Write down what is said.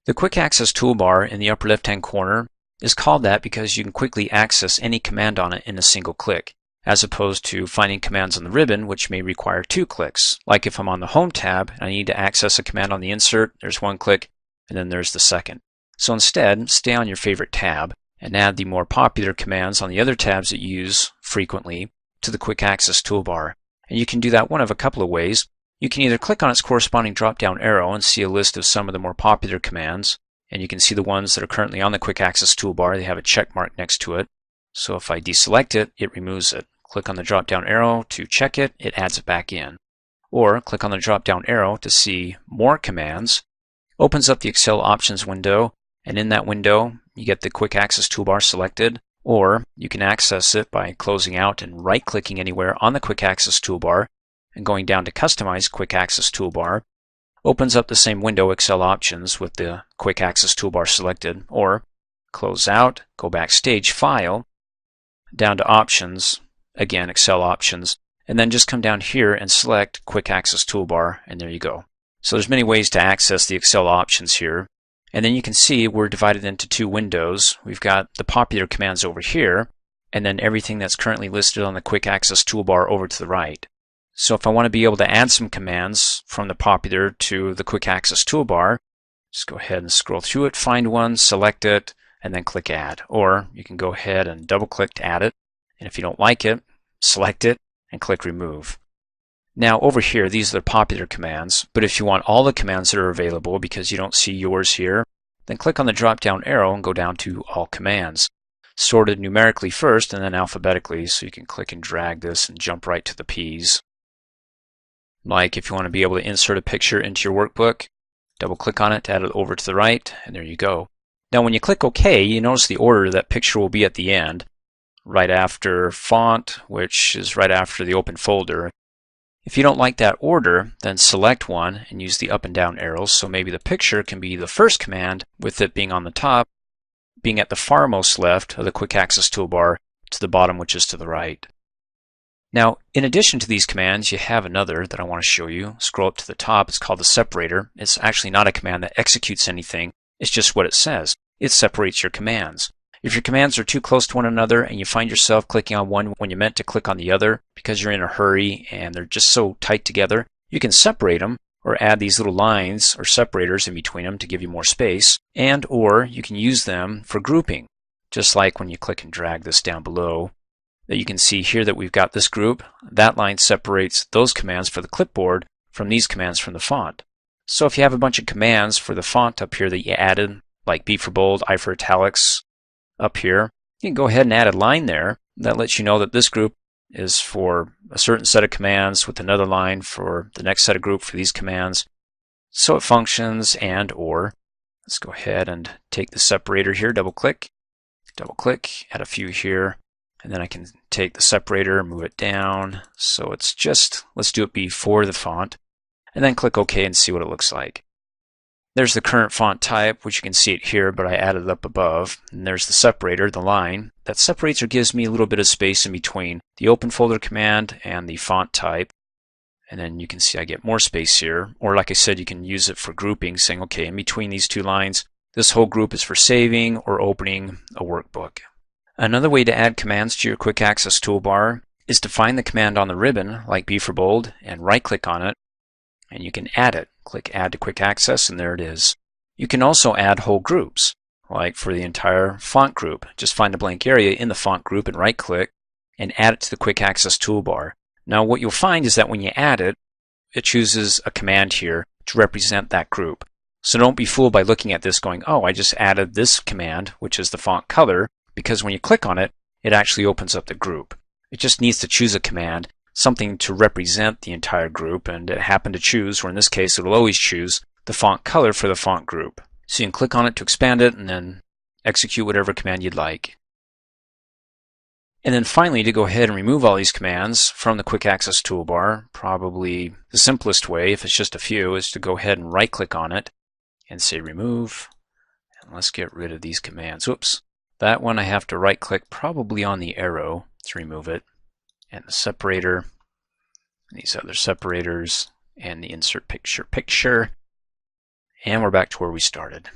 The Quick Access toolbar in the upper left-hand corner is called that because you can quickly access any command on it in a single click, as opposed to finding commands on the ribbon which may require 2 clicks. Like if I'm on the Home tab and I need to access a command on the insert, there's 1 click and then there's the second. So instead, stay on your favorite tab and add the more popular commands on the other tabs that you use frequently to the Quick Access toolbar. And you can do that one of a couple of ways. You can either click on its corresponding drop-down arrow and see a list of some of the more popular commands, and you can see the ones that are currently on the Quick Access toolbar. They have a check mark next to it. So if I deselect it, it removes it. Click on the drop-down arrow to check it, it adds it back in. Or click on the drop-down arrow to see more commands. Opens up the Excel options window, and in that window you get the Quick Access toolbar selected, or you can access it by closing out and right-clicking anywhere on the Quick Access toolbar and going down to Customize Quick Access toolbar. Opens up the same window, Excel options, with the Quick Access toolbar selected, or close out, go backstage, File, down to Options, again Excel options, and then just come down here and select Quick Access toolbar, and there you go. So there's many ways to access the Excel options here. And then you can see we're divided into 2 windows. We've got the popular commands over here, and then everything that's currently listed on the Quick Access toolbar over to the right. So if I want to be able to add some commands from the popular to the Quick Access toolbar, just go ahead and scroll through it, find one, select it, and then click Add. Or you can go ahead and double-click to add it, and if you don't like it, select it and click Remove. Now over here, these are the popular commands, but if you want all the commands that are available because you don't see yours here, then click on the drop-down arrow and go down to All Commands. Sorted numerically first and then alphabetically, so you can click and drag this and jump right to the P's. Like if you want to be able to insert a picture into your workbook, double click on it to add it over to the right, and there you go. Now when you click OK, you notice the order that picture will be at the end, right after font, which is right after the open folder. If you don't like that order, then select one and use the up and down arrows, so maybe the picture can be the first command, with it being on the top, being at the farmost left of the Quick Access toolbar, to the bottom, which is to the right. Now, in addition to these commands, you have another that I want to show you. Scroll up to the top. It's called the separator. It's actually not a command that executes anything. It's just what it says. It separates your commands. If your commands are too close to one another and you find yourself clicking on one when you meant to click on the other because you're in a hurry and they're just so tight together, you can separate them or add these little lines or separators in between them to give you more space, and or you can use them for grouping, just like when you click and drag this down below. That you can see here that we've got this group. That line separates those commands for the clipboard from these commands from the font. So if you have a bunch of commands for the font up here that you added, like B for bold, I for italics up here, you can go ahead and add a line there that lets you know that this group is for a certain set of commands with another line for the next set of group for these commands. So it functions and or. Let's go ahead and take the separator here, double click, add a few here. And then I can take the separator, move it down, so it's just, let's do it before the font, and then click OK and see what it looks like. There's the current font type, which you can see it here, but I added it up above. And there's the separator, the line, that separates or gives me a little bit of space in between the open folder command and the font type. And then you can see I get more space here, or like I said, you can use it for grouping, saying, okay, in between these 2 lines, this whole group is for saving or opening a workbook. Another way to add commands to your Quick Access toolbar is to find the command on the ribbon, like B for bold, and right-click on it, and you can add it. Click Add to Quick Access, and there it is. You can also add whole groups, like for the entire font group. Just find a blank area in the font group and right-click, and add it to the Quick Access toolbar. Now what you'll find is that when you add it, it chooses a command here to represent that group. So don't be fooled by looking at this going, oh, I just added this command, which is the font color, because when you click on it, it actually opens up the group. It just needs to choose a command, something to represent the entire group, and it happened to choose, or in this case, it will always choose the font color for the font group. So you can click on it to expand it, and then execute whatever command you'd like. And then finally, to go ahead and remove all these commands from the Quick Access toolbar, probably the simplest way, if it's just a few, is to go ahead and right-click on it and say Remove. And let's get rid of these commands. Whoops. That one I have to right-click probably on the arrow to remove it, and the separator, and these other separators, and the insert picture, and we're back to where we started.